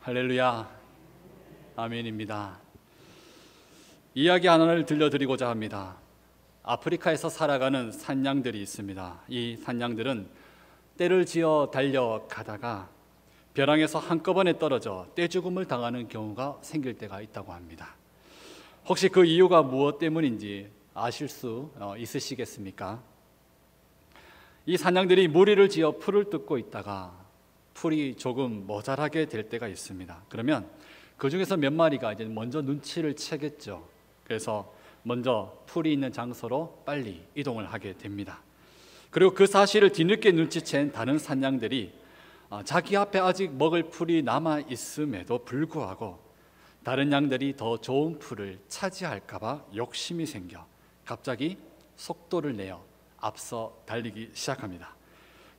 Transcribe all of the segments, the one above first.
할렐루야, 아멘입니다. 이야기 하나를 들려드리고자 합니다. 아프리카에서 살아가는 산양들이 있습니다. 이 산양들은 떼를 지어 달려가다가 벼랑에서 한꺼번에 떨어져 떼죽음을 당하는 경우가 생길 때가 있다고 합니다. 혹시 그 이유가 무엇 때문인지 아실 수 있으시겠습니까? 이 산양들이 무리를 지어 풀을 뜯고 있다가 풀이 조금 모자라게 될 때가 있습니다. 그러면 그 중에서 몇 마리가 이제 먼저 눈치를 채겠죠. 그래서 먼저 풀이 있는 장소로 빨리 이동을 하게 됩니다. 그리고 그 사실을 뒤늦게 눈치챈 다른 산양들이 자기 앞에 아직 먹을 풀이 남아 있음에도 불구하고 다른 양들이 더 좋은 풀을 차지할까 봐 욕심이 생겨 갑자기 속도를 내어 앞서 달리기 시작합니다.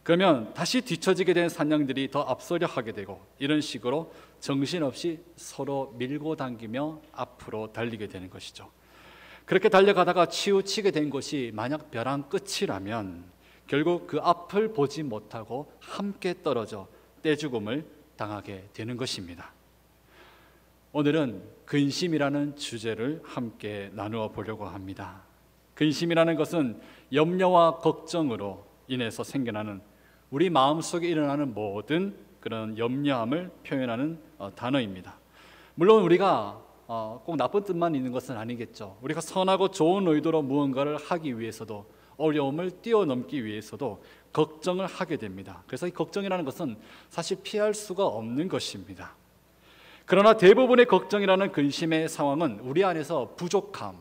그러면 다시 뒤처지게 된 산양들이 더 앞서려 하게 되고, 이런 식으로 정신없이 서로 밀고 당기며 앞으로 달리게 되는 것이죠. 그렇게 달려가다가 치우치게 된 곳이 만약 벼랑 끝이라면 결국 그 앞을 보지 못하고 함께 떨어져 떼죽음을 당하게 되는 것입니다. 오늘은 근심이라는 주제를 함께 나누어 보려고 합니다. 근심이라는 것은 염려와 걱정으로 인해서 생겨나는, 우리 마음속에 일어나는 모든 그런 염려함을 표현하는 단어입니다. 물론 우리가 꼭 나쁜 뜻만 있는 것은 아니겠죠. 우리가 선하고 좋은 의도로 무언가를 하기 위해서도, 어려움을 뛰어넘기 위해서도 걱정을 하게 됩니다. 그래서 이 걱정이라는 것은 사실 피할 수가 없는 것입니다. 그러나 대부분의 걱정이라는 근심의 상황은 우리 안에서 부족함,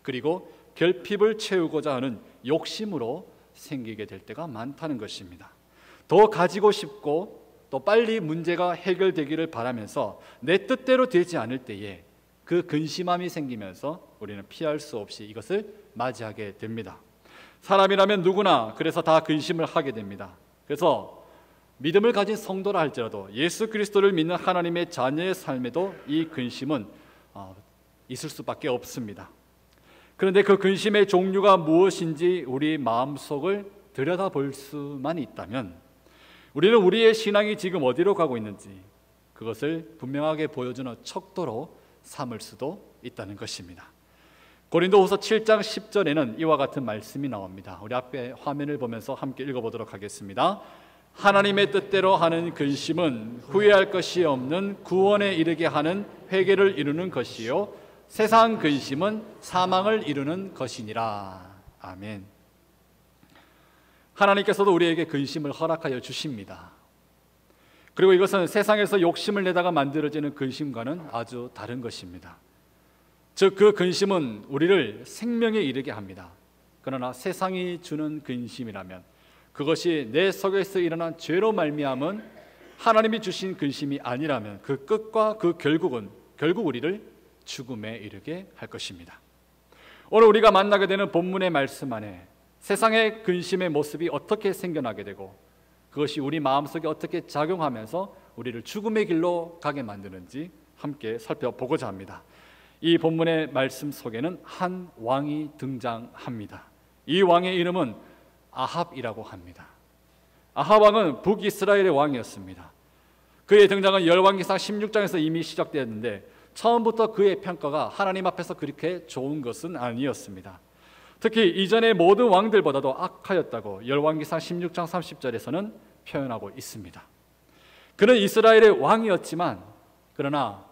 그리고 결핍을 채우고자 하는 욕심으로 생기게 될 때가 많다는 것입니다. 더 가지고 싶고 또 빨리 문제가 해결되기를 바라면서 내 뜻대로 되지 않을 때에 그 근심함이 생기면서 우리는 피할 수 없이 이것을 맞이하게 됩니다. 사람이라면 누구나 그래서 다 근심을 하게 됩니다. 그래서 믿음을 가진 성도라 할지라도 예수 그리스도를 믿는 하나님의 자녀의 삶에도 이 근심은 있을 수밖에 없습니다. 그런데 그 근심의 종류가 무엇인지 우리 마음속을 들여다볼 수만 있다면 우리는 우리의 신앙이 지금 어디로 가고 있는지 그것을 분명하게 보여주는 척도로 삼을 수도 있다는 것입니다. 고린도후서 7장 10절에는 이와 같은 말씀이 나옵니다. 우리 앞에 화면을 보면서 함께 읽어보도록 하겠습니다. 하나님의 뜻대로 하는 근심은 후회할 것이 없는 구원에 이르게 하는 회개를 이루는 것이요 세상 근심은 사망을 이루는 것이니라. 아멘. 하나님께서도 우리에게 근심을 허락하여 주십니다. 그리고 이것은 세상에서 욕심을 내다가 만들어지는 근심과는 아주 다른 것입니다. 즉 그 근심은 우리를 생명에 이르게 합니다. 그러나 세상이 주는 근심이라면, 그것이 내 속에서 일어난 죄로 말미암은 하나님이 주신 근심이 아니라면 그 끝과 그 결국은 결국 우리를 죽음에 이르게 할 것입니다. 오늘 우리가 만나게 되는 본문의 말씀 안에 세상의 근심의 모습이 어떻게 생겨나게 되고 그것이 우리 마음속에 어떻게 작용하면서 우리를 죽음의 길로 가게 만드는지 함께 살펴보고자 합니다. 이 본문의 말씀 속에는 한 왕이 등장합니다. 이 왕의 이름은 아합이라고 합니다. 아합 왕은 북이스라엘의 왕이었습니다. 그의 등장은 열왕기상 16장에서 이미 시작되었는데 처음부터 그의 평가가 하나님 앞에서 그렇게 좋은 것은 아니었습니다. 특히 이전의 모든 왕들보다도 악하였다고 열왕기상 16장 30절에서는 표현하고 있습니다. 그는 이스라엘의 왕이었지만 그러나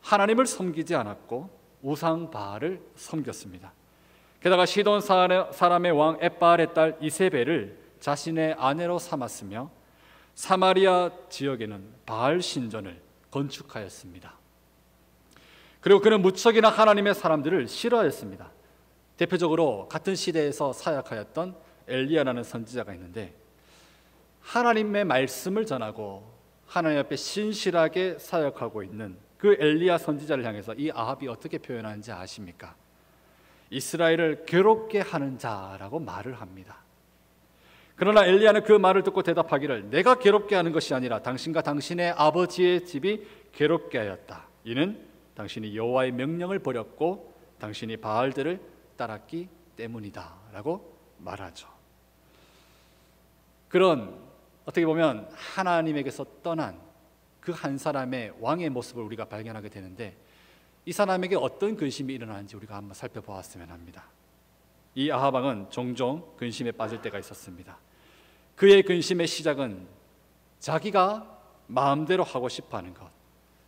하나님을 섬기지 않았고 우상 바알을 섬겼습니다. 게다가 시돈 사람의 왕 엣바알의 딸 이세벨을 자신의 아내로 삼았으며 사마리아 지역에는 바알 신전을 건축하였습니다. 그리고 그는 무척이나 하나님의 사람들을 싫어했습니다. 대표적으로 같은 시대에서 사역하였던 엘리야라는 선지자가 있는데, 하나님의 말씀을 전하고 하나님 앞에 신실하게 사역하고 있는 그 엘리야 선지자를 향해서 이 아합이 어떻게 표현하는지 아십니까? 이스라엘을 괴롭게 하는 자라고 말을 합니다. 그러나 엘리야는 그 말을 듣고 대답하기를, 내가 괴롭게 하는 것이 아니라 당신과 당신의 아버지의 집이 괴롭게 하였다. 이는 당신이 여호와의 명령을 버렸고 당신이 바알들을 따랐기 때문이다 라고 말하죠. 그런 어떻게 보면 하나님에게서 떠난 그 한 사람의 왕의 모습을 우리가 발견하게 되는데, 이 사람에게 어떤 근심이 일어나는지 우리가 한번 살펴보았으면 합니다. 이 아합 왕은 종종 근심에 빠질 때가 있었습니다. 그의 근심의 시작은 자기가 마음대로 하고 싶어하는 것,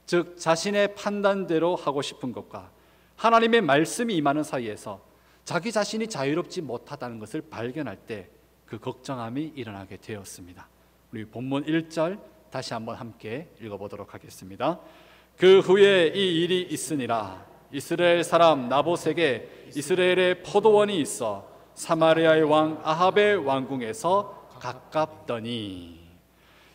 즉 자신의 판단대로 하고 싶은 것과 하나님의 말씀이 임하는 사이에서 자기 자신이 자유롭지 못하다는 것을 발견할 때 그 걱정함이 일어나게 되었습니다. 우리 본문 1절 다시 한번 함께 읽어보도록 하겠습니다. 그 후에 이 일이 있으니라. 이스라엘 사람 나봇에게 이스라엘의 포도원이 있어 사마리아의 왕 아합의 왕궁에서 가깝더니.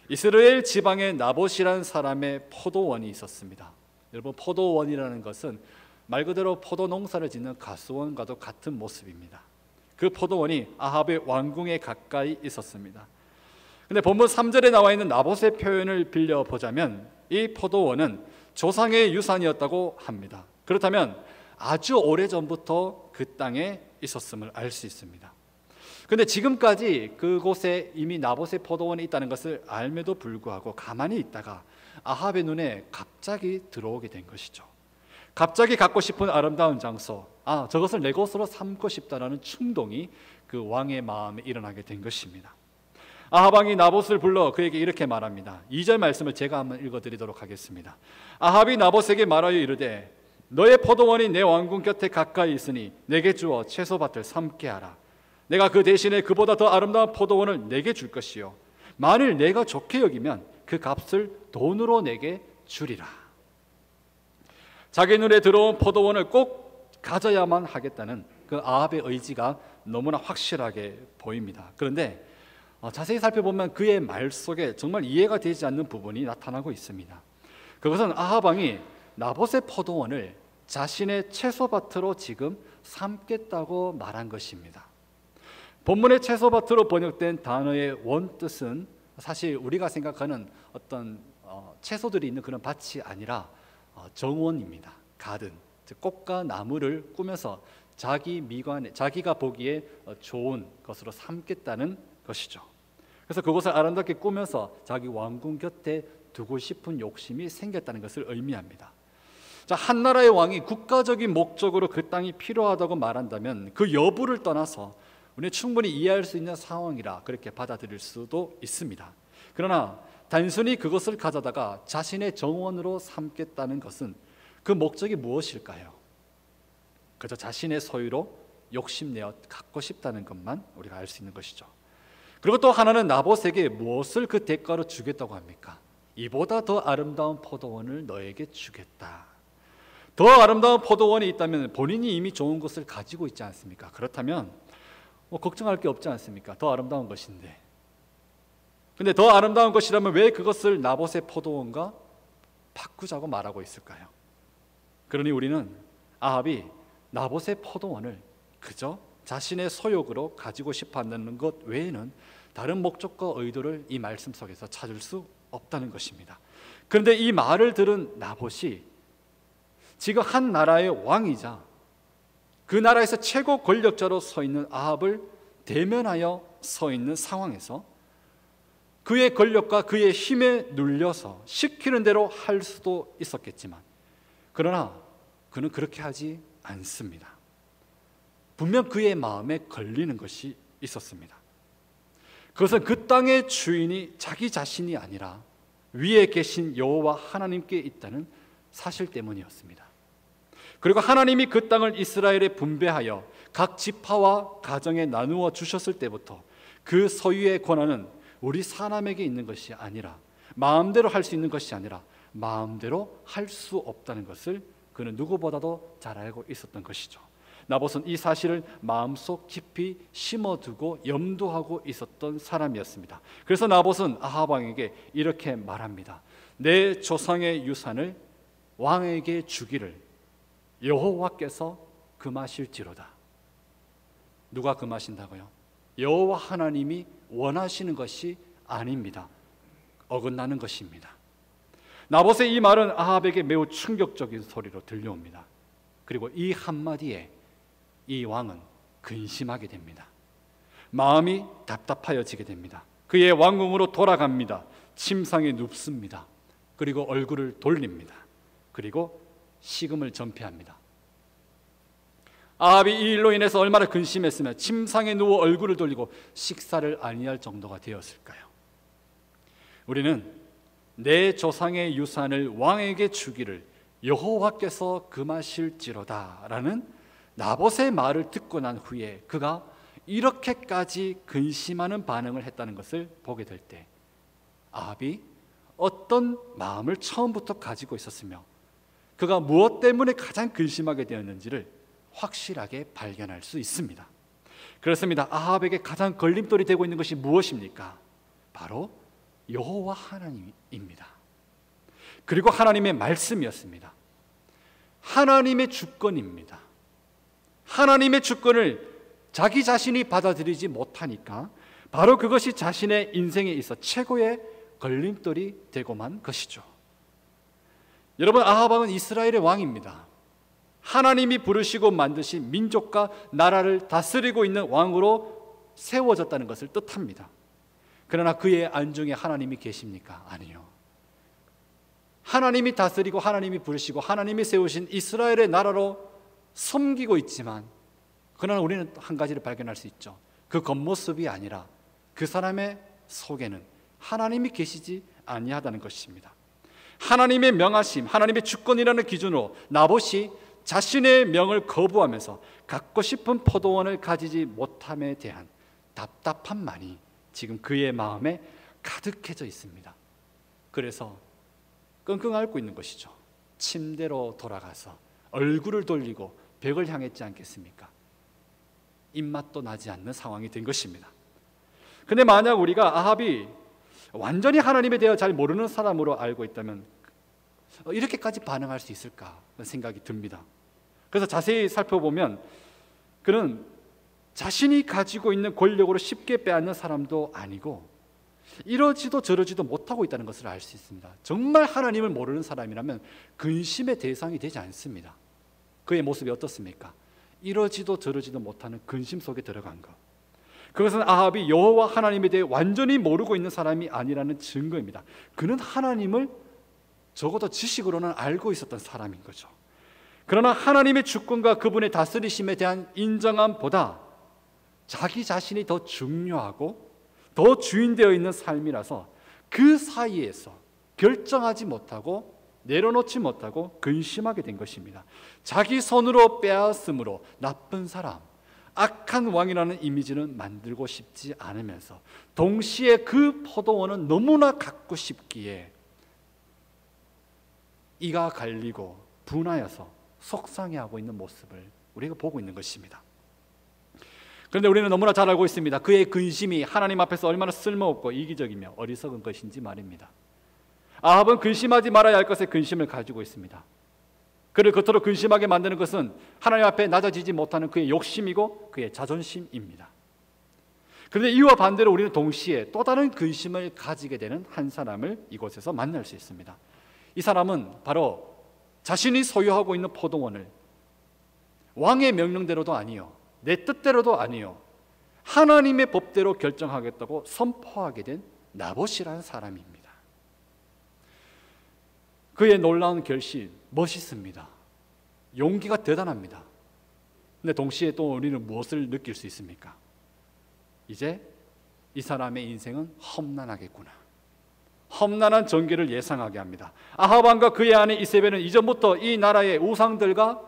이스라엘 지방에 나봇이라는 사람의 포도원이 있었습니다. 여러분, 포도원이라는 것은 말 그대로 포도 농사를 짓는 가수원과도 같은 모습입니다. 그 포도원이 아합의 왕궁에 가까이 있었습니다. 근데 본문 3절에 나와 있는 나봇의 표현을 빌려보자면 이 포도원은 조상의 유산이었다고 합니다. 그렇다면 아주 오래전부터 그 땅에 있었음을 알 수 있습니다. 그런데 지금까지 그곳에 이미 나봇의 포도원이 있다는 것을 알매도 불구하고 가만히 있다가 아합의 눈에 갑자기 들어오게 된 것이죠. 갑자기 갖고 싶은 아름다운 장소, 저것을 내 것으로 삼고 싶다라는 충동이 그 왕의 마음에 일어나게 된 것입니다. 아합 왕이 나봇을 불러 그에게 이렇게 말합니다. 2절 말씀을 제가 한번 읽어드리도록 하겠습니다. 아합이 나봇에게 말하여 이르되 너의 포도원이 내 왕궁 곁에 가까이 있으니 내게 주어 채소밭을 삼게 하라. 내가 그 대신에 그보다 더 아름다운 포도원을 내게 줄 것이요 만일 내가 좋게 여기면 그 값을 돈으로 내게 주리라. 자기 눈에 들어온 포도원을 꼭 가져야만 하겠다는 그 아합의 의지가 너무나 확실하게 보입니다. 그런데 자세히 살펴보면 그의 말 속에 정말 이해가 되지 않는 부분이 나타나고 있습니다. 그것은 아합 왕이 나봇의 포도원을 자신의 채소밭으로 지금 삼겠다고 말한 것입니다. 본문의 채소밭으로 번역된 단어의 원뜻은 사실 우리가 생각하는 어떤 채소들이 있는 그런 밭이 아니라 정원입니다. 가든, 즉 꽃과 나무를 꾸며서 자기 미관에, 자기가 보기에 좋은 것으로 삼겠다는 것이죠. 그래서 그곳을 아름답게 꾸며서 자기 왕궁 곁에 두고 싶은 욕심이 생겼다는 것을 의미합니다. 자, 한 나라의 왕이 국가적인 목적으로 그 땅이 필요하다고 말한다면 그 여부를 떠나서 우리는 충분히 이해할 수 있는 상황이라 그렇게 받아들일 수도 있습니다. 그러나 단순히 그것을 가져다가 자신의 정원으로 삼겠다는 것은 그 목적이 무엇일까요? 그저 자신의 소유로 욕심내어 갖고 싶다는 것만 우리가 알 수 있는 것이죠. 그리고 또 하나는 나봇에게 무엇을 그 대가로 주겠다고 합니까? 이보다 더 아름다운 포도원을 너에게 주겠다. 더 아름다운 포도원이 있다면 본인이 이미 좋은 것을 가지고 있지 않습니까? 그렇다면 걱정할 게 없지 않습니까? 더 아름다운 것인데. 근데 더 아름다운 것이라면 왜 그것을 나봇의 포도원과 바꾸자고 말하고 있을까요? 그러니 우리는 아합이 나봇의 포도원을 그저 자신의 소욕으로 가지고 싶어 한다는 것 외에는 다른 목적과 의도를 이 말씀 속에서 찾을 수 없다는 것입니다. 그런데 이 말을 들은 나봇이 지금 한 나라의 왕이자 그 나라에서 최고 권력자로 서 있는 아합을 대면하여 서 있는 상황에서 그의 권력과 그의 힘에 눌려서 시키는 대로 할 수도 있었겠지만, 그러나 그는 그렇게 하지 않습니다. 분명 그의 마음에 걸리는 것이 있었습니다. 그것은 그 땅의 주인이 자기 자신이 아니라 위에 계신 여호와 하나님께 있다는 사실 때문이었습니다. 그리고 하나님이 그 땅을 이스라엘에 분배하여 각 지파와 가정에 나누어 주셨을 때부터 그 소유의 권한은 우리 사람에게 있는 것이 아니라, 마음대로 할 수 있는 것이 아니라 마음대로 할 수 없다는 것을 그는 누구보다도 잘 알고 있었던 것이죠. 나봇은 이 사실을 마음속 깊이 심어두고 염두하고 있었던 사람이었습니다. 그래서 나봇은 아합 왕에게 이렇게 말합니다. 내 조상의 유산을 왕에게 주기를 여호와께서 금하실지로다. 누가 금하신다고요? 여호와 하나님이 원하시는 것이 아닙니다. 어긋나는 것입니다. 나봇의 이 말은 아합에게 매우 충격적인 소리로 들려옵니다. 그리고 이 한마디에 이 왕은 근심하게 됩니다. 마음이 답답하여지게 됩니다. 그의 왕궁으로 돌아갑니다. 침상에 눕습니다. 그리고 얼굴을 돌립니다. 그리고 식음을 전폐합니다. 아합이 이 일로 인해서 얼마나 근심했으면 침상에 누워 얼굴을 돌리고 식사를 아니할 정도가 되었을까요? 우리는 내 조상의 유산을 왕에게 주기를 여호와께서 금하실지로다 라는 나봇의 말을 듣고 난 후에 그가 이렇게까지 근심하는 반응을 했다는 것을 보게 될 때 아합이 어떤 마음을 처음부터 가지고 있었으며 그가 무엇 때문에 가장 근심하게 되었는지를 확실하게 발견할 수 있습니다. 그렇습니다. 아합에게 가장 걸림돌이 되고 있는 것이 무엇입니까? 바로 여호와 하나님입니다. 그리고 하나님의 말씀이었습니다. 하나님의 주권입니다. 하나님의 주권을 자기 자신이 받아들이지 못하니까 바로 그것이 자신의 인생에 있어 최고의 걸림돌이 되고만 것이죠. 여러분, 아합 왕은 이스라엘의 왕입니다. 하나님이 부르시고 만드신 민족과 나라를 다스리고 있는 왕으로 세워졌다는 것을 뜻합니다. 그러나 그의 안중에 하나님이 계십니까? 아니요. 하나님이 다스리고 하나님이 부르시고 하나님이 세우신 이스라엘의 나라로 섬기고 있지만 그러나 우리는 한 가지를 발견할 수 있죠. 그 겉모습이 아니라 그 사람의 속에는 하나님이 계시지 아니하다는 것입니다. 하나님의 명하심, 하나님의 주권이라는 기준으로 나봇이 자신의 명을 거부하면서 갖고 싶은 포도원을 가지지 못함에 대한 답답함만이 지금 그의 마음에 가득해져 있습니다. 그래서 끙끙 앓고 있는 것이죠. 침대로 돌아가서 얼굴을 돌리고 벽을 향했지 않겠습니까? 입맛도 나지 않는 상황이 된 것입니다. 근데 만약 우리가 아합이 완전히 하나님에 대해 잘 모르는 사람으로 알고 있다면 이렇게까지 반응할 수 있을까 생각이 듭니다. 그래서 자세히 살펴보면 그는 자신이 가지고 있는 권력으로 쉽게 빼앗는 사람도 아니고 이러지도 저러지도 못하고 있다는 것을 알 수 있습니다. 정말 하나님을 모르는 사람이라면 근심의 대상이 되지 않습니다. 그의 모습이 어떻습니까? 이러지도 저러지도 못하는 근심 속에 들어간 것. 그것은 아합이 여호와 하나님에 대해 완전히 모르고 있는 사람이 아니라는 증거입니다. 그는 하나님을 적어도 지식으로는 알고 있었던 사람인 거죠. 그러나 하나님의 주권과 그분의 다스리심에 대한 인정함보다 자기 자신이 더 중요하고 더 주인되어 있는 삶이라서 그 사이에서 결정하지 못하고 내려놓지 못하고 근심하게 된 것입니다. 자기 손으로 빼앗음으로 나쁜 사람, 악한 왕이라는 이미지는 만들고 싶지 않으면서 동시에 그 포도원은 너무나 갖고 싶기에 이가 갈리고 분하여서 속상해하고 있는 모습을 우리가 보고 있는 것입니다. 그런데 우리는 너무나 잘 알고 있습니다. 그의 근심이 하나님 앞에서 얼마나 쓸모없고 이기적이며 어리석은 것인지 말입니다. 아합은 근심하지 말아야 할 것에 근심을 가지고 있습니다. 그를 그토록 근심하게 만드는 것은 하나님 앞에 낮아지지 못하는 그의 욕심이고 그의 자존심입니다. 그런데 이와 반대로 우리는 동시에 또 다른 근심을 가지게 되는 한 사람을 이곳에서 만날 수 있습니다. 이 사람은 바로 자신이 소유하고 있는 포도원을 왕의 명령대로도 아니요, 내 뜻대로도 아니요, 하나님의 법대로 결정하겠다고 선포하게 된 나봇이라는 사람입니다. 그의 놀라운 결심 멋있습니다. 용기가 대단합니다. 근데 동시에 또 우리는 무엇을 느낄 수 있습니까? 이제 이 사람의 인생은 험난하겠구나. 험난한 전개를 예상하게 합니다. 아합 왕과 그의 아내 이세벨은 이전부터 이 나라의 우상들과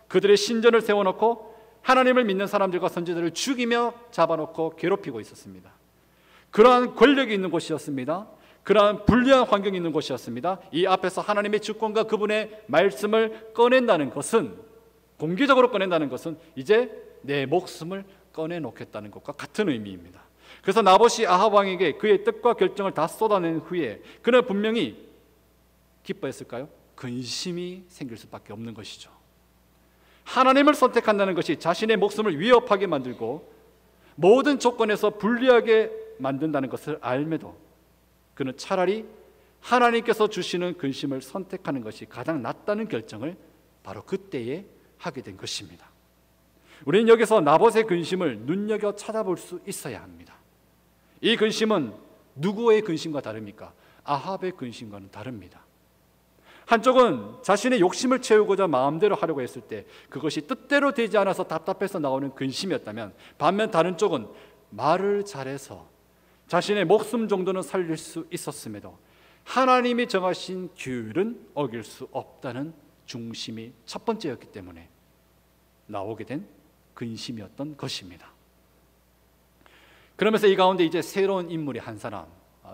그들의 신전을 세워놓고 하나님을 믿는 사람들과 선지자들을 죽이며 잡아놓고 괴롭히고 있었습니다. 그러한 권력이 있는 곳이었습니다. 그러한 불리한 환경이 있는 곳이었습니다. 이 앞에서 하나님의 주권과 그분의 말씀을 꺼낸다는 것은, 공개적으로 꺼낸다는 것은 이제 내 목숨을 꺼내놓겠다는 것과 같은 의미입니다. 그래서 나봇이 아합 왕에게 그의 뜻과 결정을 다 쏟아낸 후에 그는 분명히 기뻐했을까요? 근심이 생길 수밖에 없는 것이죠. 하나님을 선택한다는 것이 자신의 목숨을 위협하게 만들고 모든 조건에서 불리하게 만든다는 것을 알매도 그는 차라리 하나님께서 주시는 근심을 선택하는 것이 가장 낫다는 결정을 바로 그때에 하게 된 것입니다. 우리는 여기서 나봇의 근심을 눈여겨 찾아볼 수 있어야 합니다. 이 근심은 누구의 근심과 다릅니까? 아합의 근심과는 다릅니다. 한쪽은 자신의 욕심을 채우고자 마음대로 하려고 했을 때 그것이 뜻대로 되지 않아서 답답해서 나오는 근심이었다면, 반면 다른 쪽은 말을 잘해서 자신의 목숨 정도는 살릴 수 있었음에도 하나님이 정하신 규율은 어길 수 없다는 중심이 첫 번째였기 때문에 나오게 된 근심이었던 것입니다. 그러면서 이 가운데 이제 새로운 인물이 한 사람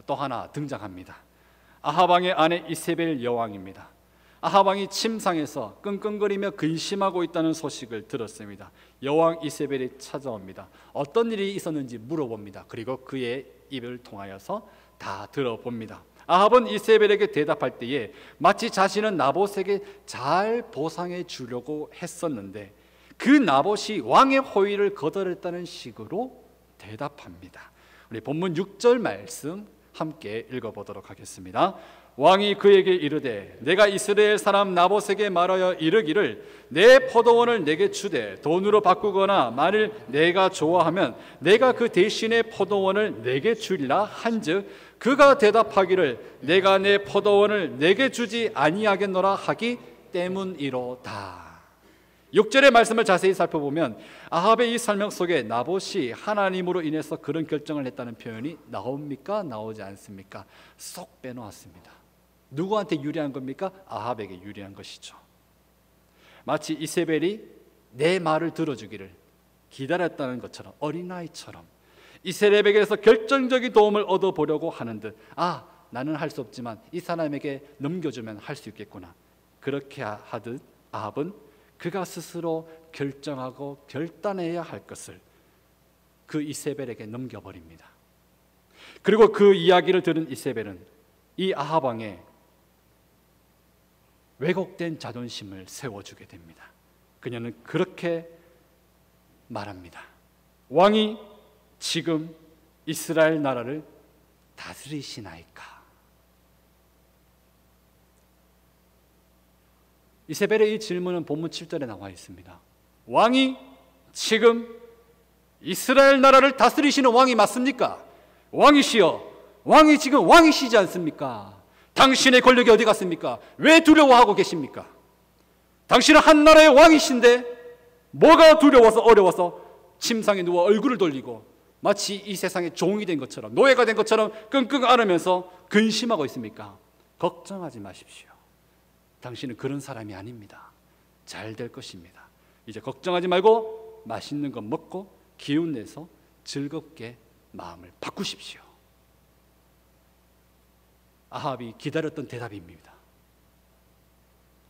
또 하나 등장합니다. 아합 왕의 아내 이세벨 여왕입니다. 아합 왕이 침상에서 끙끙거리며 근심하고 있다는 소식을 들었습니다. 여왕 이세벨이 찾아옵니다. 어떤 일이 있었는지 물어봅니다. 그리고 그의 입을 통하여서 다 들어봅니다. 아합은 이세벨에게 대답할 때에 마치 자신은 나봇에게 잘 보상해 주려고 했었는데 그 나봇이 왕의 호의를 거절했다는 식으로 대답합니다. 우리 본문 6절 말씀 함께 읽어보도록 하겠습니다. 왕이 그에게 이르되 내가 이스라엘 사람 나봇에게 말하여 이르기를 내 포도원을 내게 주되 돈으로 바꾸거나 만일 내가 좋아하면 내가 그 대신에 포도원을 내게 주리라 한즉 그가 대답하기를 내가 내 포도원을 내게 주지 아니하겠노라 하기 때문이로다. 6절의 말씀을 자세히 살펴보면 아합의 이 설명 속에 나봇이 하나님으로 인해서 그런 결정을 했다는 표현이 나옵니까? 나오지 않습니까? 쏙 빼놓았습니다. 누구한테 유리한 겁니까? 아합에게 유리한 것이죠. 마치 이세벨이 내 말을 들어주기를 기다렸다는 것처럼, 어린아이처럼 이세벨에게서 결정적인 도움을 얻어보려고 하는 듯, 나는 할 수 없지만 이 사람에게 넘겨주면 할 수 있겠구나, 그렇게 하듯 아합은 그가 스스로 결정하고 결단해야 할 것을 그 이세벨에게 넘겨버립니다. 그리고 그 이야기를 들은 이세벨은 이 아합 왕의 왜곡된 자존심을 세워주게 됩니다. 그녀는 그렇게 말합니다. 왕이 지금 이스라엘 나라를 다스리시나이까? 이세벨의 이 질문은 본문 7절에 나와 있습니다. 왕이 지금 이스라엘 나라를 다스리시는 왕이 맞습니까? 왕이시여, 왕이 지금 왕이시지 않습니까? 당신의 권력이 어디 갔습니까? 왜 두려워하고 계십니까? 당신은 한 나라의 왕이신데 뭐가 두려워서 어려워서 침상에 누워 얼굴을 돌리고 마치 이 세상의 종이 된 것처럼, 노예가 된 것처럼 끙끙 앓으면서 근심하고 있습니까? 걱정하지 마십시오. 당신은 그런 사람이 아닙니다. 잘 될 것입니다. 이제 걱정하지 말고 맛있는 거 먹고 기운 내서 즐겁게 마음을 바꾸십시오. 아합이 기다렸던 대답입니다.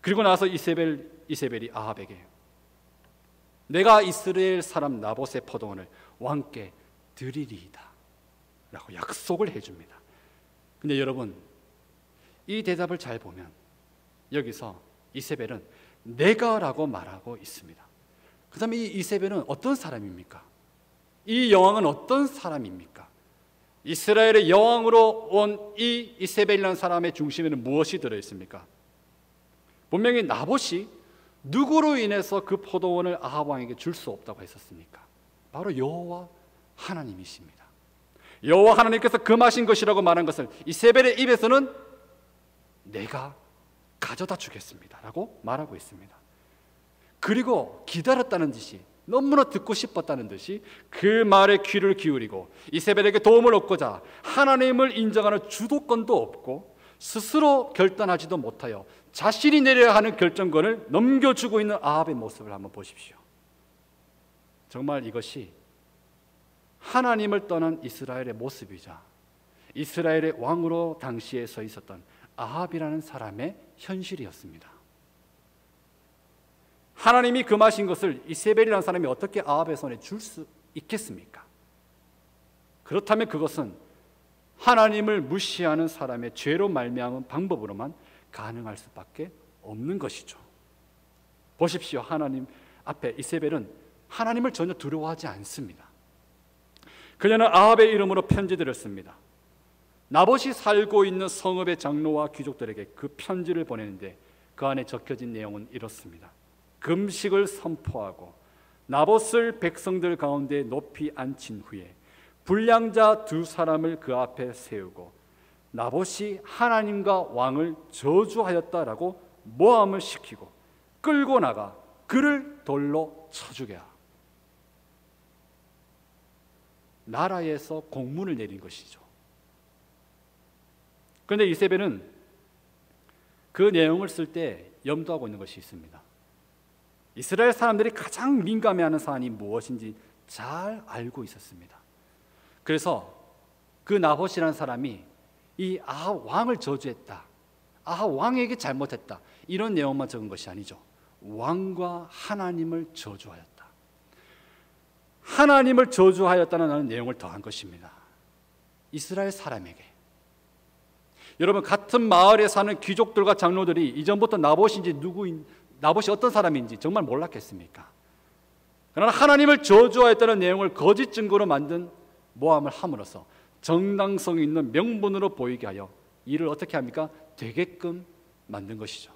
그리고 나서 이세벨이 아합에게 내가 이스라엘 사람 나봇의 포도원을 왕께 드리리이다 라고 약속을 해줍니다. 근데 여러분, 이 대답을 잘 보면 여기서 이세벨은 내가 라고 말하고 있습니다. 그 다음에 이 이세벨은 어떤 사람입니까? 이 여왕은 어떤 사람입니까? 이스라엘의 여왕으로 온 이 이세벨이라는 사람의 중심에는 무엇이 들어있습니까? 분명히 나봇이 누구로 인해서 그 포도원을 아합 왕에게 줄 수 없다고 했었습니까? 바로 여호와 하나님이십니다. 여호와 하나님께서 금하신 것이라고 말한 것을 이세벨의 입에서는 내가 가져다 주겠습니다 라고 말하고 있습니다. 그리고 기다렸다는 듯이, 너무나 듣고 싶었다는 듯이 그 말에 귀를 기울이고 이세벨에게 도움을 얻고자 하나님을 인정하는 주도권도 없고 스스로 결단하지도 못하여 자신이 내려야 하는 결정권을 넘겨주고 있는 아합의 모습을 한번 보십시오. 정말 이것이 하나님을 떠난 이스라엘의 모습이자 이스라엘의 왕으로 당시에 서 있었던 아합이라는 사람의 현실이었습니다. 하나님이 금하신 것을 이세벨이라는 사람이 어떻게 아합의 손에 줄 수 있겠습니까? 그렇다면 그것은 하나님을 무시하는 사람의 죄로 말미암은 방법으로만 가능할 수밖에 없는 것이죠. 보십시오. 하나님 앞에 이세벨은 하나님을 전혀 두려워하지 않습니다. 그녀는 아합의 이름으로 편지들을 씁니다. 나봇이 살고 있는 성읍의 장로와 귀족들에게 그 편지를 보내는데 그 안에 적혀진 내용은 이렇습니다. 금식을 선포하고 나봇을 백성들 가운데 높이 앉힌 후에 불량자 2 사람을 그 앞에 세우고 나봇이 하나님과 왕을 저주하였다라고 모함을 시키고 끌고 나가 그를 돌로 쳐 죽여야 나라에서 공문을 내린 것이죠. 그런데 이세벨은 그 내용을 쓸 때 염두하고 있는 것이 있습니다. 이스라엘 사람들이 가장 민감해하는 사안이 무엇인지 잘 알고 있었습니다. 그래서 그 나봇이라는 사람이 이 아합 왕을 저주했다, 아합 왕에게 잘못했다, 이런 내용만 적은 것이 아니죠. 왕과 하나님을 저주하였다, 하나님을 저주하였다는 나내용을 더한 것입니다. 이스라엘 사람에게. 여러분, 같은 마을에 사는 귀족들과 장로들이 이전부터 나봇이 어떤 사람인지 정말 몰랐겠습니까? 그러나 하나님을 저주하였다는 내용을 거짓 증거로 만든 모함을 함으로써 정당성 있는 명분으로 보이게 하여 이를 어떻게 합니까? 되게끔 만든 것이죠.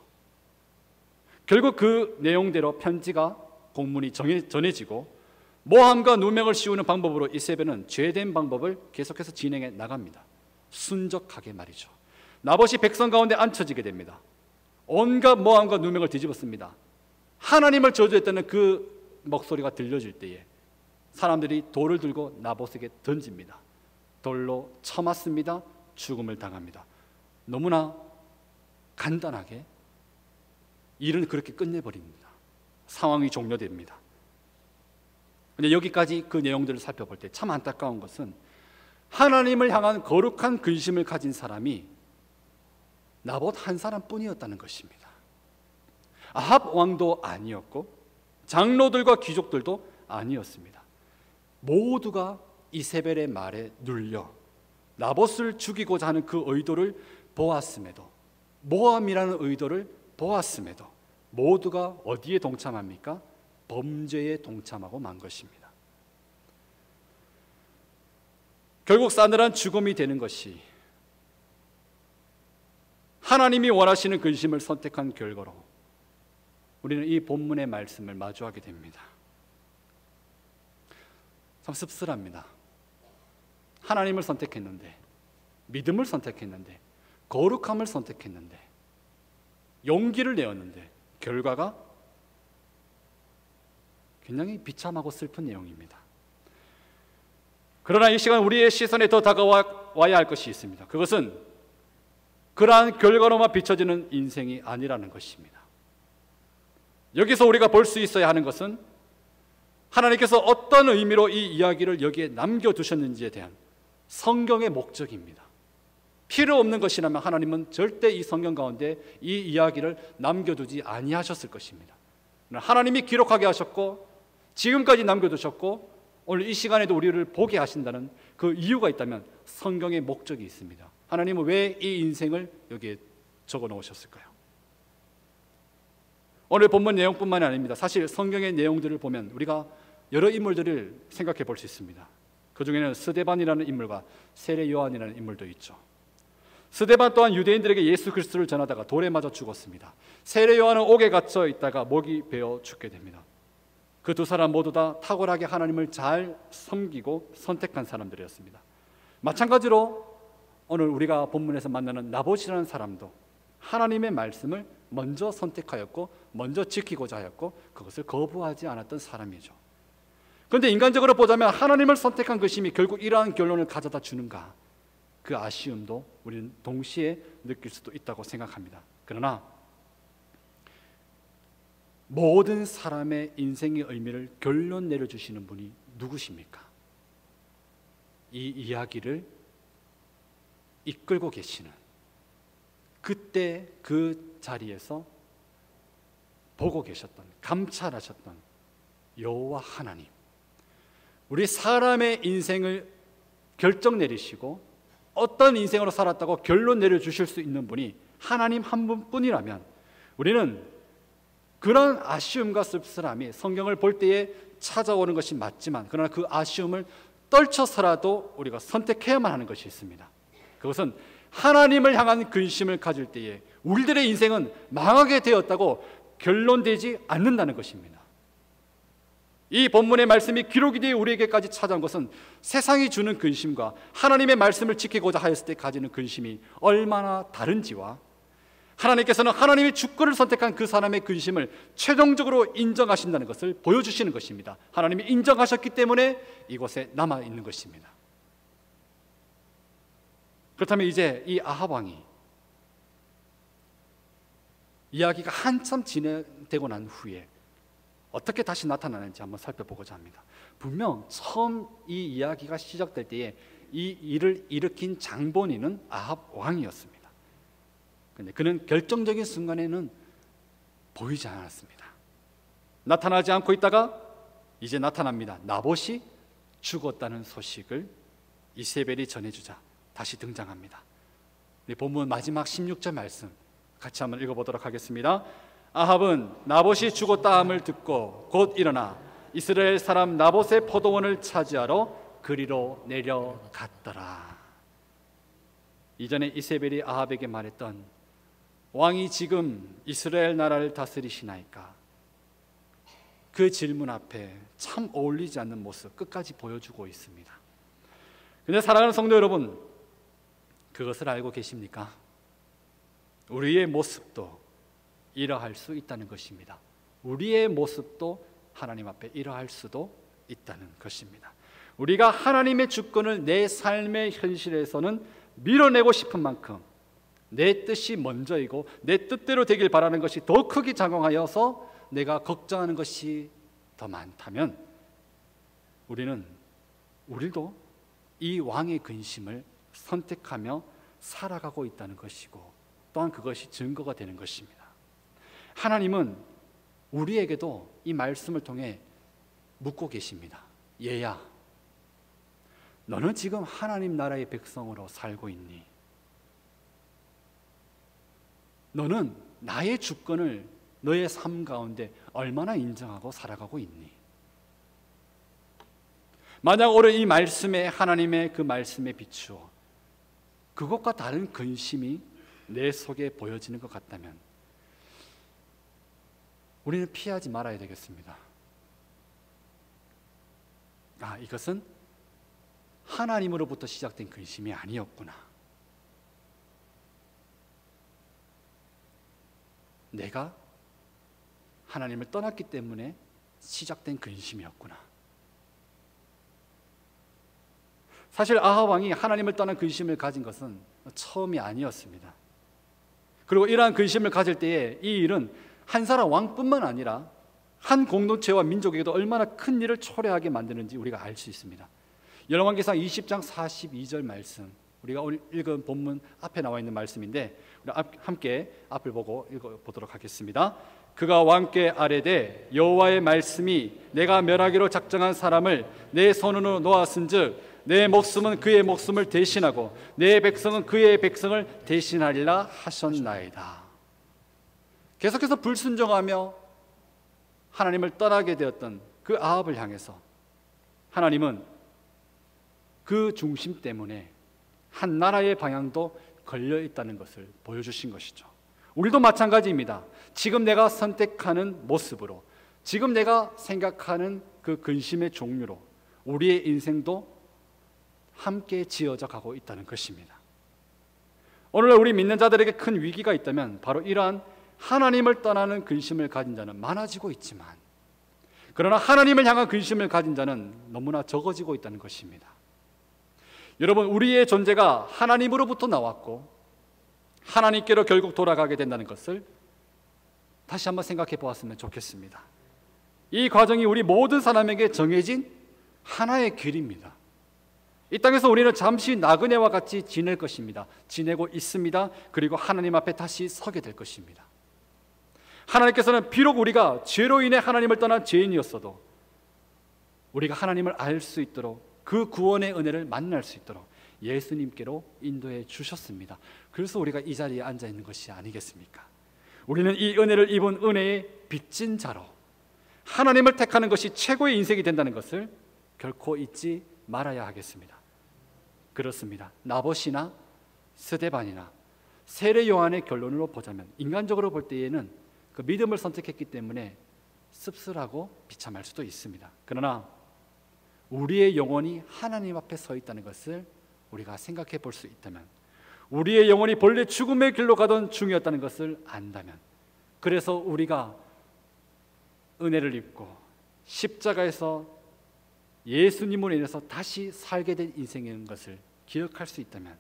결국 그 내용대로 편지가 공문이 전해지고 모함과 누명을 씌우는 방법으로 이세벨은 죄된 방법을 계속해서 진행해 나갑니다. 순적하게 말이죠. 나봇이 백성 가운데 앉혀지게 됩니다. 온갖 모함과 누명을 뒤집었습니다. 하나님을 저주했다는 그 목소리가 들려질 때에 사람들이 돌을 들고 나봇에게 던집니다. 돌로 쳐맞습니다. 죽음을 당합니다. 너무나 간단하게 일은 그렇게 끝내버립니다. 상황이 종료됩니다. 근데 여기까지 그 내용들을 살펴볼 때 참 안타까운 것은 하나님을 향한 거룩한 근심을 가진 사람이 나봇 한 사람뿐이었다는 것입니다. 아합 왕도 아니었고 장로들과 귀족들도 아니었습니다. 모두가 이세벨의 말에 눌려 나봇을 죽이고자 하는 그 의도를 보았음에도, 모함이라는 의도를 보았음에도 모두가 어디에 동참합니까? 범죄에 동참하고 만 것입니다. 결국 싸늘한 죽음이 되는 것이 하나님이 원하시는 근심을 선택한 결과로 우리는 이 본문의 말씀을 마주하게 됩니다. 참 씁쓸합니다. 하나님을 선택했는데, 믿음을 선택했는데, 거룩함을 선택했는데, 용기를 내었는데 결과가 굉장히 비참하고 슬픈 내용입니다. 그러나 이 시간 우리의 시선에 더 다가와야 할 것이 있습니다. 그것은 그러한 결과로만 비춰지는 인생이 아니라는 것입니다. 여기서 우리가 볼 수 있어야 하는 것은 하나님께서 어떤 의미로 이 이야기를 여기에 남겨두셨는지에 대한 성경의 목적입니다. 필요 없는 것이라면 하나님은 절대 이 성경 가운데 이 이야기를 남겨두지 아니하셨을 것입니다. 하나님이 기록하게 하셨고 지금까지 남겨두셨고 오늘 이 시간에도 우리를 보게 하신다는 그 이유가 있다면 성경의 목적이 있습니다. 하나님은 왜 이 인생을 여기에 적어 놓으셨을까요? 오늘 본문 내용뿐만이 아닙니다. 사실 성경의 내용들을 보면 우리가 여러 인물들을 생각해 볼 수 있습니다. 그 중에는 스데반이라는 인물과 세례 요한이라는 인물도 있죠. 스데반 또한 유대인들에게 예수 그리스도를 전하다가 돌에 맞아 죽었습니다. 세례 요한은 옥에 갇혀 있다가 목이 베어 죽게 됩니다. 그 두 사람 모두 다 탁월하게 하나님을 잘 섬기고 선택한 사람들이었습니다. 마찬가지로 오늘 우리가 본문에서 만나는 나봇이라는 사람도 하나님의 말씀을 먼저 선택하였고 먼저 지키고자 하였고 그것을 거부하지 않았던 사람이죠. 그런데 인간적으로 보자면 하나님을 선택한 것임이 결국 이러한 결론을 가져다 주는가, 그 아쉬움도 우리는 동시에 느낄 수도 있다고 생각합니다. 그러나 모든 사람의 인생의 의미를 결론 내려주시는 분이 누구십니까? 이 이야기를 이끌고 계시는, 그때 그 자리에서 보고 계셨던, 감찰하셨던 여호와 하나님, 우리 사람의 인생을 결정 내리시고 어떤 인생으로 살았다고 결론 내려주실 수 있는 분이 하나님 한 분뿐이라면 우리는 그런 아쉬움과 씁쓸함이 성경을 볼 때에 찾아오는 것이 맞지만, 그러나 그 아쉬움을 떨쳐서라도 우리가 선택해야만 하는 것이 있습니다. 그것은 하나님을 향한 근심을 가질 때에 우리들의 인생은 망하게 되었다고 결론되지 않는다는 것입니다. 이 본문의 말씀이 기록이 되어 우리에게까지 찾아온 것은 세상이 주는 근심과 하나님의 말씀을 지키고자 하였을 때 가지는 근심이 얼마나 다른지와 하나님께서는 하나님의 주권을 선택한 그 사람의 근심을 최종적으로 인정하신다는 것을 보여주시는 것입니다. 하나님이 인정하셨기 때문에 이곳에 남아있는 것입니다. 그렇다면 이제 이 아합 왕이 이야기가 한참 진행되고 난 후에 어떻게 다시 나타나는지 한번 살펴보고자 합니다. 분명 처음 이 이야기가 시작될 때에 이 일을 일으킨 장본인은 아합 왕이었습니다. 그런데 그는 결정적인 순간에는 보이지 않았습니다. 나타나지 않고 있다가 이제 나타납니다. 나봇이 죽었다는 소식을 이세벨이 전해주자 다시 등장합니다. 본문 마지막 16절 말씀 같이 한번 읽어보도록 하겠습니다. 아합은 나봇이 죽었다 함을 듣고 곧 일어나 이스라엘 사람 나봇의 포도원을 차지하러 그리로 내려갔더라. 이전에 이세벨이 아합에게 말했던 왕이 지금 이스라엘 나라를 다스리시나이까, 그 질문 앞에 참 어울리지 않는 모습 끝까지 보여주고 있습니다. 그런데 사랑하는 성도 여러분, 그것을 알고 계십니까? 우리의 모습도 이러할 수 있다는 것입니다. 우리의 모습도 하나님 앞에 이러할 수도 있다는 것입니다. 우리가 하나님의 주권을 내 삶의 현실에서는 밀어내고 싶은 만큼 내 뜻이 먼저이고 내 뜻대로 되길 바라는 것이 더 크게 작용하여서 내가 걱정하는 것이 더 많다면 우리도 이 왕의 근심을 선택하며 살아가고 있다는 것이고 또한 그것이 증거가 되는 것입니다. 하나님은 우리에게도 이 말씀을 통해 묻고 계십니다. 얘야, 너는 지금 하나님 나라의 백성으로 살고 있니? 너는 나의 주권을 너의 삶 가운데 얼마나 인정하고 살아가고 있니? 만약 오늘 이 말씀에 하나님의 그 말씀에 비추어 그것과 다른 근심이 내 속에 보여지는 것 같다면 우리는 피하지 말아야 되겠습니다. 이것은 하나님으로부터 시작된 근심이 아니었구나. 내가 하나님을 떠났기 때문에 시작된 근심이었구나. 사실 아합 왕이 하나님을 떠난 근심을 가진 것은 처음이 아니었습니다. 그리고 이러한 근심을 가질 때에 이 일은 한 사람 왕뿐만 아니라 한 공동체와 민족에게도 얼마나 큰 일을 초래하게 만드는지 우리가 알 수 있습니다. 열왕기상 20장 42절 말씀, 우리가 오늘 읽은 본문 앞에 나와 있는 말씀인데 우리 함께 앞을 보고 읽어보도록 하겠습니다. 그가 왕께 아뢰되 여호와의 말씀이 내가 멸하기로 작정한 사람을 내 손으로 놓았은즉 내 목숨은 그의 목숨을 대신하고 내 백성은 그의 백성을 대신하리라 하셨나이다. 계속해서 불순종하며 하나님을 떠나게 되었던 그 아합을 향해서 하나님은 그 중심 때문에 한 나라의 방향도 걸려 있다는 것을 보여주신 것이죠. 우리도 마찬가지입니다. 지금 내가 선택하는 모습으로, 지금 내가 생각하는 그 근심의 종류로 우리의 인생도 함께 지어져 가고 있다는 것입니다. 오늘날 우리 믿는 자들에게 큰 위기가 있다면 바로 이러한 하나님을 떠나는 근심을 가진 자는 많아지고 있지만, 그러나 하나님을 향한 근심을 가진 자는 너무나 적어지고 있다는 것입니다. 여러분, 우리의 존재가 하나님으로부터 나왔고 하나님께로 결국 돌아가게 된다는 것을 다시 한번 생각해 보았으면 좋겠습니다. 이 과정이 우리 모든 사람에게 정해진 하나의 길입니다. 이 땅에서 우리는 잠시 나그네와 같이 지낼 것입니다. 지내고 있습니다. 그리고 하나님 앞에 다시 서게 될 것입니다. 하나님께서는 비록 우리가 죄로 인해 하나님을 떠난 죄인이었어도 우리가 하나님을 알 수 있도록, 그 구원의 은혜를 만날 수 있도록 예수님께로 인도해 주셨습니다. 그래서 우리가 이 자리에 앉아 있는 것이 아니겠습니까? 우리는 이 은혜를 입은 은혜의 빚진 자로 하나님을 택하는 것이 최고의 인생이 된다는 것을 결코 잊지 말아야 하겠습니다. 그렇습니다. 나봇이나 스데반이나 세례 요한의 결론으로 보자면, 인간적으로 볼 때에는 그 믿음을 선택했기 때문에 씁쓸하고 비참할 수도 있습니다. 그러나 우리의 영혼이 하나님 앞에 서 있다는 것을 우리가 생각해 볼 수 있다면, 우리의 영혼이 본래 죽음의 길로 가던 중이었다는 것을 안다면, 그래서 우리가 은혜를 입고 십자가에서 예수님으로 인해서 다시 살게 된 인생인 것을 기억할 수 있다면,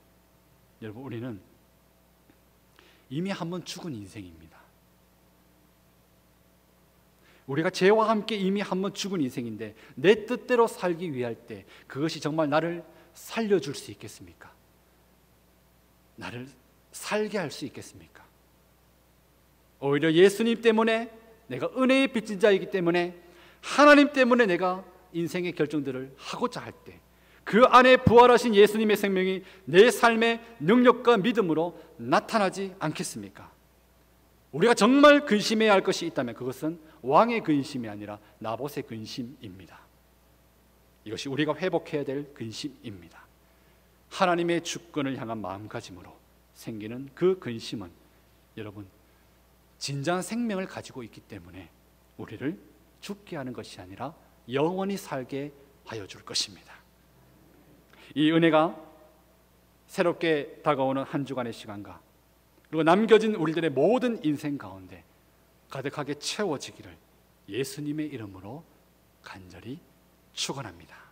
여러분, 우리는 이미 한번 죽은 인생입니다. 우리가 죄와 함께 이미 한번 죽은 인생인데 내 뜻대로 살기 위할 때 그것이 정말 나를 살려줄 수 있겠습니까? 나를 살게 할 수 있겠습니까? 오히려 예수님 때문에, 내가 은혜의 빚진 자이기 때문에, 하나님 때문에 내가 인생의 결정들을 하고자 할 때 그 안에 부활하신 예수님의 생명이 내 삶의 능력과 믿음으로 나타나지 않겠습니까? 우리가 정말 근심해야 할 것이 있다면 그것은 왕의 근심이 아니라 나봇의 근심입니다. 이것이 우리가 회복해야 될 근심입니다. 하나님의 주권을 향한 마음가짐으로 생기는 그 근심은 여러분, 진정한 생명을 가지고 있기 때문에 우리를 죽게 하는 것이 아니라 영원히 살게 하여 줄 것입니다. 이 은혜가 새롭게 다가오는 한 주간의 시간과 그리고 남겨진 우리들의 모든 인생 가운데 가득하게 채워지기를 예수님의 이름으로 간절히 축원합니다.